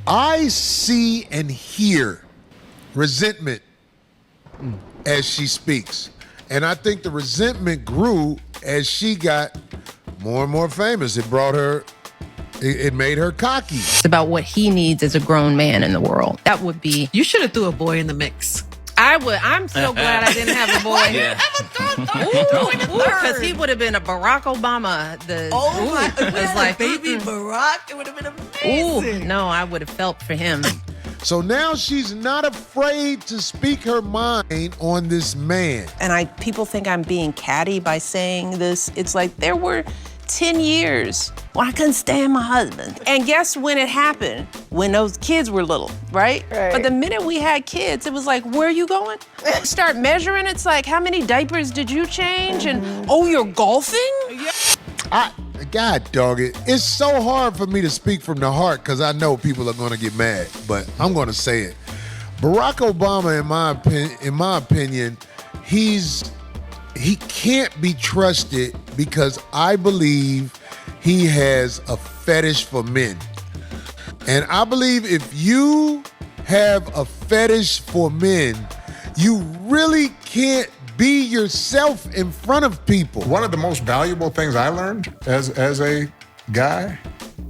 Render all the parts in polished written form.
I see and hear resentment as she speaks. And I think the resentment grew as she got more and more famous. It brought her, it made her cocky. It's about what he needs as a grown man in the world. That would be... You should have threw a boy in the mix. I would. I'm so glad I didn't have a boy. Yeah. Because he would have been a Barack Obama. It's like baby Barack. It would have been amazing. Ooh, no, I would have felt for him. So now she's not afraid to speak her mind on this man. And people think I'm being catty by saying this. It's like there were 10 years when I couldn't stand my husband. And guess when it happened? When those kids were little, right? But the minute we had kids, it was like, where are you going? Start measuring. It's like, how many diapers did you change? And, oh, you're golfing? God dog it. It's so hard for me to speak from the heart because I know people are going to get mad, but I'm going to say it. Barack Obama, in my opinion, he can't be trusted because I believe he has a fetish for men. And I believe if you have a fetish for men, you really can't be yourself in front of people. One of the most valuable things I learned as a guy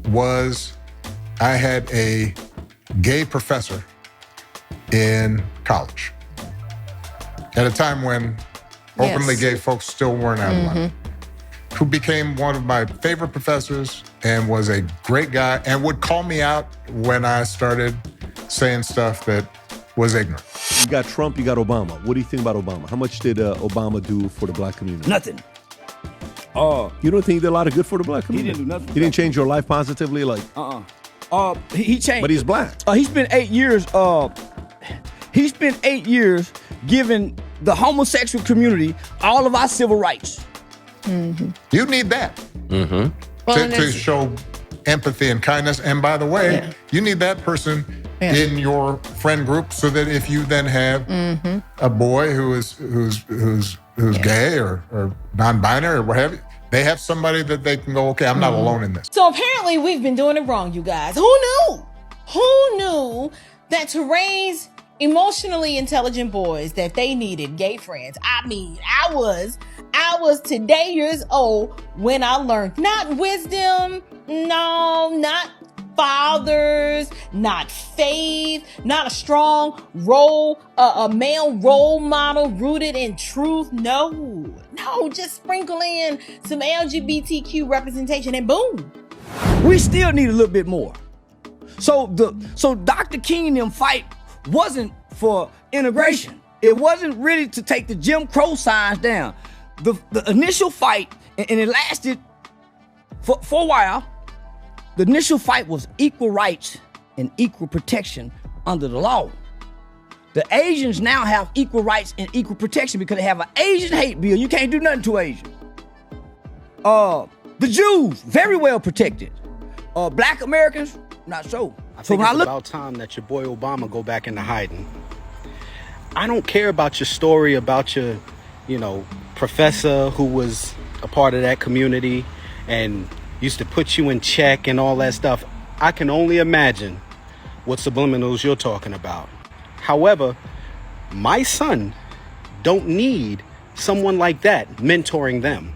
was I had a gay professor in college at a time when openly gay folks still weren't out of line, who became one of my favorite professors and was a great guy and would call me out when I started saying stuff that was ignorant. You got Trump, you got Obama. What do you think about Obama? How much did Obama do for the black community? Nothing. You don't think he did a lot of good for the black community? He didn't do nothing. He didn't change your life positively? Like, he changed. But he's black. He spent 8 years. He spent 8 years giving the homosexual community all of our civil rights. You need that to show empathy and kindness. And by the way, you need that person in your friend group so that if you then have a boy who's gay or non-binary or what have you, they have somebody that they can go, okay, I'm not alone in this. So apparently we've been doing it wrong, you guys. Who knew? Who knew that to raise emotionally intelligent boys that they needed gay friends? I mean, I was today years old when I learned not wisdom, no, not fathers, not faith, not a strong a male role model rooted in truth. No, just sprinkle in some LGBTQ representation and boom. We still need a little bit more. So Dr. King and them fight wasn't for integration. It wasn't really to take the Jim Crow signs down. The initial fight, and it lasted for a while, the initial fight was equal rights and equal protection under the law. The Asians now have equal rights and equal protection because they have an Asian hate bill. You can't do nothing to Asian. The Jews, very well protected. Black Americans, not so. I think it's about time that your boy Obama go back into hiding. I don't care about your story about your, professor who was a part of that community and used to put you in check and all that stuff. I can only imagine what subliminals you're talking about. However, my son don't need someone like that mentoring them.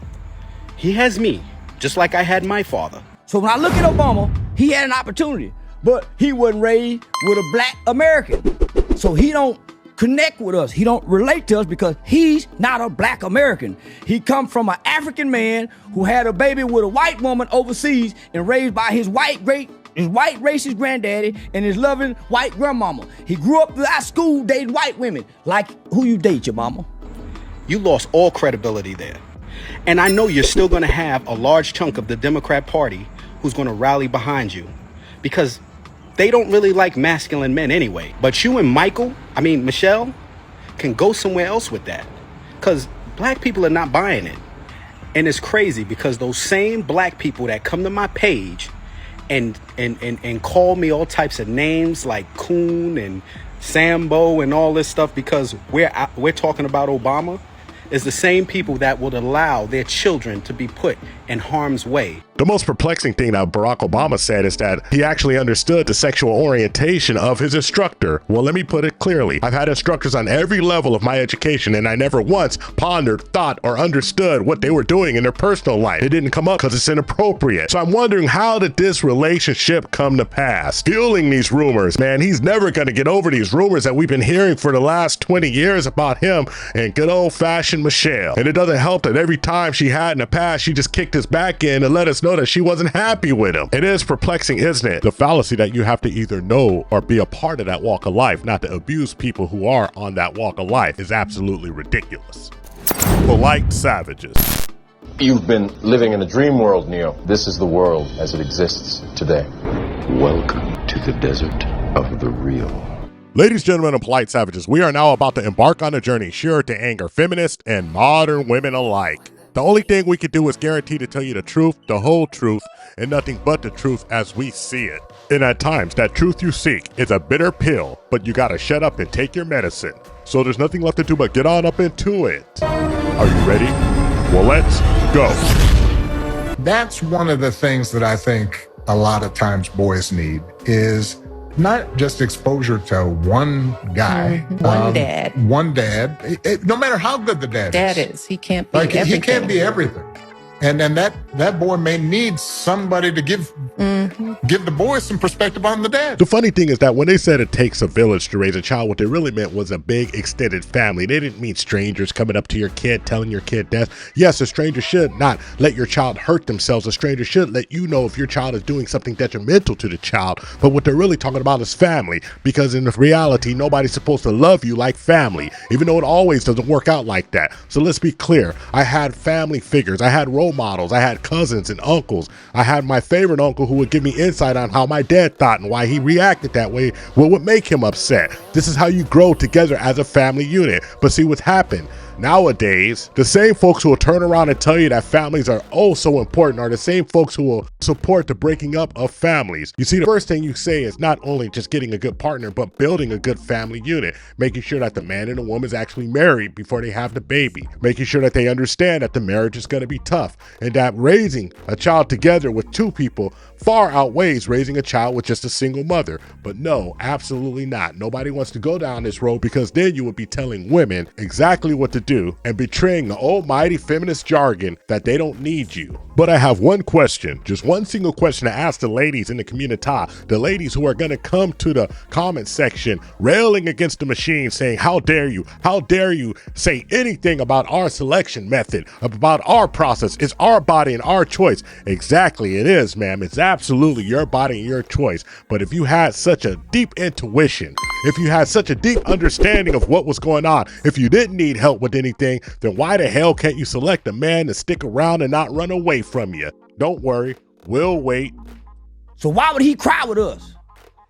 He has me, just like I had my father. So when I look at Obama, he had an opportunity, but he wasn't raised with a black American. So he don't connect with us. He don't relate to us because he's not a black American. He come from an African man who had a baby with a white woman overseas and raised by his white racist granddaddy and his loving white grandmama. He grew up throughout school dating white women. Like who you date, your mama? You lost all credibility there. And I know you're still going to have a large chunk of the Democrat Party who's going to rally behind you because they don't really like masculine men anyway. But you and Michelle, can go somewhere else with that because black people are not buying it. And it's crazy because those same black people that come to my page and call me all types of names like coon and Sambo and all this stuff because we're talking about Obama is the same people that would allow their children to be put in harm's way. The most perplexing thing that Barack Obama said is that he actually understood the sexual orientation of his instructor. Well, let me put it clearly. I've had instructors on every level of my education, and I never once pondered, thought, or understood what they were doing in their personal life. It didn't come up because it's inappropriate. So I'm wondering, how did this relationship come to pass? Fueling these rumors, man, he's never going to get over these rumors that we've been hearing for the last 20 years about him and good old-fashioned Michelle. And it doesn't help that every time she had in the past, she just kicked his back in and let us know that she wasn't happy with him. It is perplexing, isn't it? The fallacy that you have to either know or be a part of that walk of life, not to abuse people who are on that walk of life, is absolutely ridiculous. Polite savages. You've been living in a dream world, Neo. This is the world as it exists today. Welcome to the desert of the real. Ladies, gentlemen, and polite savages, we are now about to embark on a journey sure to anger feminists and modern women alike. The only thing we can do is guarantee to tell you the truth, the whole truth, and nothing but the truth as we see it. And at times, that truth you seek is a bitter pill, but you gotta shut up and take your medicine. So there's nothing left to do but get on up into it. Are you ready? Well, let's go. That's one of the things that I think a lot of times boys need is not just exposure to one guy. One dad. One dad. No matter how good the dad is. He can't be like, everything. He can't be everything. And that boy may need somebody to give the boy some perspective on the dad. The funny thing is that when they said it takes a village to raise a child, what they really meant was a big extended family. They didn't mean strangers coming up to your kid, telling your kid that. Yes, a stranger should not let your child hurt themselves. A stranger should let you know if your child is doing something detrimental to the child. But what they're really talking about is family, because in reality, nobody's supposed to love you like family, even though it always doesn't work out like that. So let's be clear. I had family figures. I had role models. I had cousins and uncles. I had my favorite uncle who would give me insight on how my dad thought and why he reacted that way, what would make him upset. This is how you grow together as a family unit. But see what's happened. Nowadays, the same folks who will turn around and tell you that families are oh so important are the same folks who will support the breaking up of families. You see, the first thing you say is not only just getting a good partner, but building a good family unit, making sure that the man and the woman is actually married before they have the baby, making sure that they understand that the marriage is going to be tough and that raising a child together with two people far outweighs raising a child with just a single mother. But no, absolutely not. Nobody wants to go down this road, because then you would be telling women exactly what to do and betraying the almighty feminist jargon that they don't need you. But I have one question, just one single question to ask the ladies in the community, the ladies who are going to come to the comment section railing against the machine saying, how dare you say anything about our selection method, about our process. It's our body and our choice. Exactly, it is, ma'am. It's absolutely your body and your choice. But if you had such a deep intuition, if you had such a deep understanding of what was going on, if you didn't need help with anything, then why the hell can't you select a man to stick around and not run away from you? Don't worry, we'll wait. So why would he cry with us?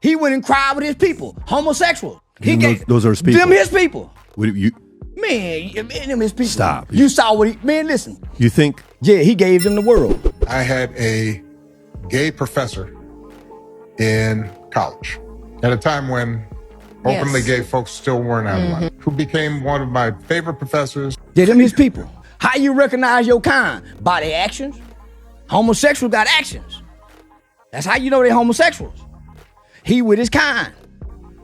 He went and cried with his people, homosexuals. Those are his people. Them his people. What, you, Man, them his people. Stop. You saw what he, man, listen. You think? Yeah, he gave them the world. I had a gay professor in college at a time when openly gay folks still weren't out of line, who became one of my favorite professors. Yeah, them his people. How you recognize your kind? By their actions. Homosexuals got actions. That's how you know they're homosexuals. He with his kind.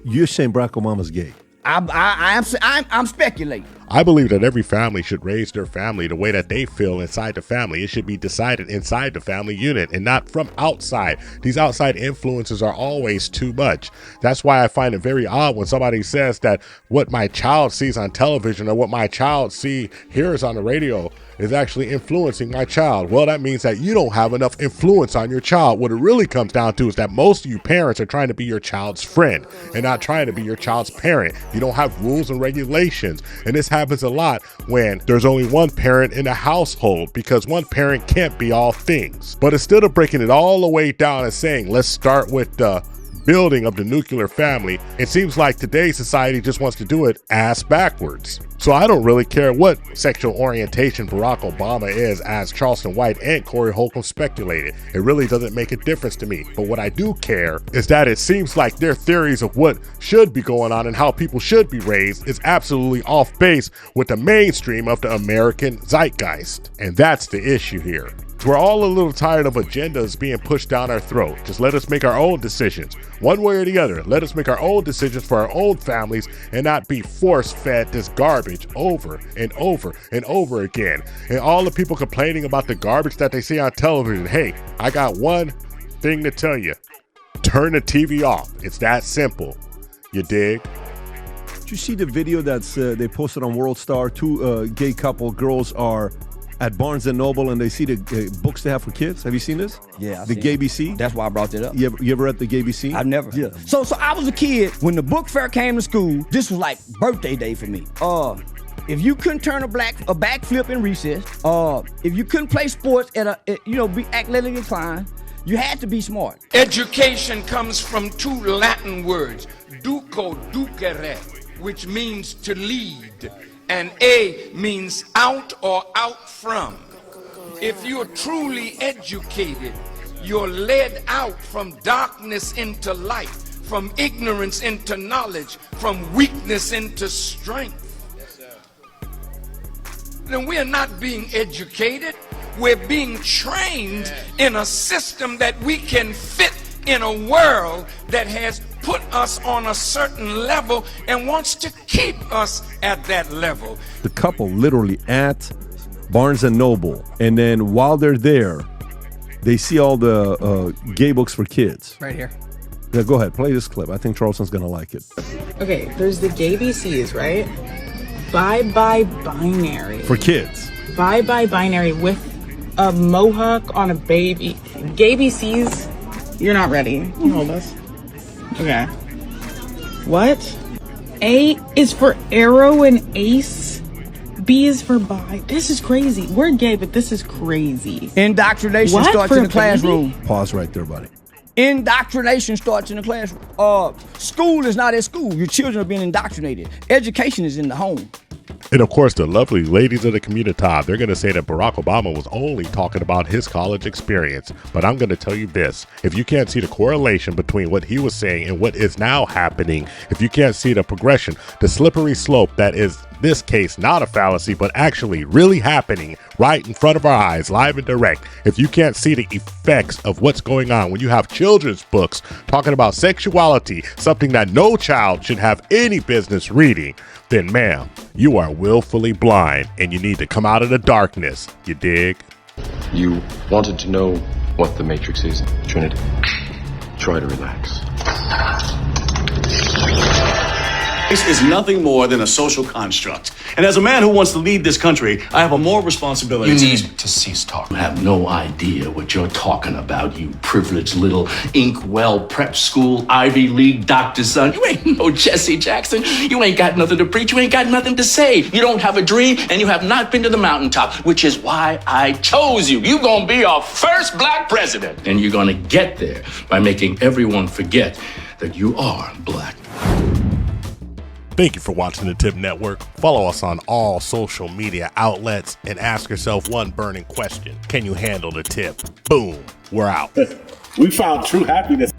You're saying Barack Obama's gay? I'm speculating. I believe that every family should raise their family the way that they feel inside the family. It should be decided inside the family unit and not from outside. These outside influences are always too much. That's why I find it very odd when somebody says that what my child sees on television or what my child hears on the radio is actually influencing my child. Well, that means that you don't have enough influence on your child. What it really comes down to is that most of you parents are trying to be your child's friend and not trying to be your child's parent. You don't have rules and regulations. And this happens a lot when there's only one parent in a household, because one parent can't be all things. But instead of breaking it all the way down and saying, let's start with the building of the nuclear family, it seems like today's society just wants to do it ass backwards. So I don't really care what sexual orientation Barack Obama is, as Charleston White and Corey Holcomb speculated. It really doesn't make a difference to me. But what I do care is that it seems like their theories of what should be going on and how people should be raised is absolutely off base with the mainstream of the American zeitgeist. And that's the issue here. So we're all a little tired of agendas being pushed down our throat. Just let us make our own decisions, one way or the other. Let us make our own decisions for our own families and not be force-fed this garbage over and over and over again. And all the people complaining about the garbage that they see on television, hey, I got one thing to tell you. Turn the TV off. It's that simple. You dig? Did you see the video that's they posted on World Star? Two gay couple girls are at Barnes & Noble and they see the books they have for kids. Have you seen this? Yeah. The Gay BC? That's why I brought that up. You ever read the Gay BC? I've never. Yeah. So I was a kid when the book fair came to school. This was like birthday day for me. If you couldn't turn a backflip in recess, if you couldn't play sports be athletically inclined, you had to be smart. Education comes from two Latin words, duco, ducere, which means to lead, and a means out or out from. If you're truly educated, you're led out from darkness into light, from ignorance into knowledge, from weakness into strength. Then we're not being educated, we're being trained in a system that we can fit in a world that has put us on a certain level and wants to keep us at that level. The couple literally at Barnes & Noble, and then while they're there, they see all the gay books for kids. Right here. Yeah, go ahead, play this clip. I think Charleston's gonna like it. Okay, there's the gay BCs, right? Bye-bye binary. For kids. Bye-bye binary with a mohawk on a baby. Gay BCs, you're not ready. Hold us. Okay. What? A is for arrow and ace. B is for bi. This is crazy. We're gay, but this is crazy. Indoctrination starts in the classroom. Pause right there, buddy. Indoctrination starts in the classroom. School is not at school. Your children are being indoctrinated. Education is in the home. And of course, the lovely ladies of the community, they're going to say that Barack Obama was only talking about his college experience. But I'm going to tell you this. If you can't see the correlation between what he was saying and what is now happening, if you can't see the progression, the slippery slope that is this case, not a fallacy, but actually really happening right in front of our eyes, live and direct. If you can't see the effects of what's going on when you have children's books talking about sexuality, something that no child should have any business reading, then ma'am, you are willfully blind and you need to come out of the darkness. You dig? You wanted to know what the Matrix is, Trinity. Try to relax. This is nothing more than a social construct. And as a man who wants to lead this country, I have a moral responsibility. You need to cease talking. You have no idea what you're talking about, you privileged little inkwell prep school Ivy League doctor's son. You ain't no Jesse Jackson. You ain't got nothing to preach. You ain't got nothing to say. You don't have a dream, and you have not been to the mountaintop, which is why I chose you. You're gonna be our first black president. And you're gonna get there by making everyone forget that you are black. Thank you for watching the TIP Network. Follow us on all social media outlets and ask yourself one burning question. Can you handle the tip? Boom, we're out. We found true happiness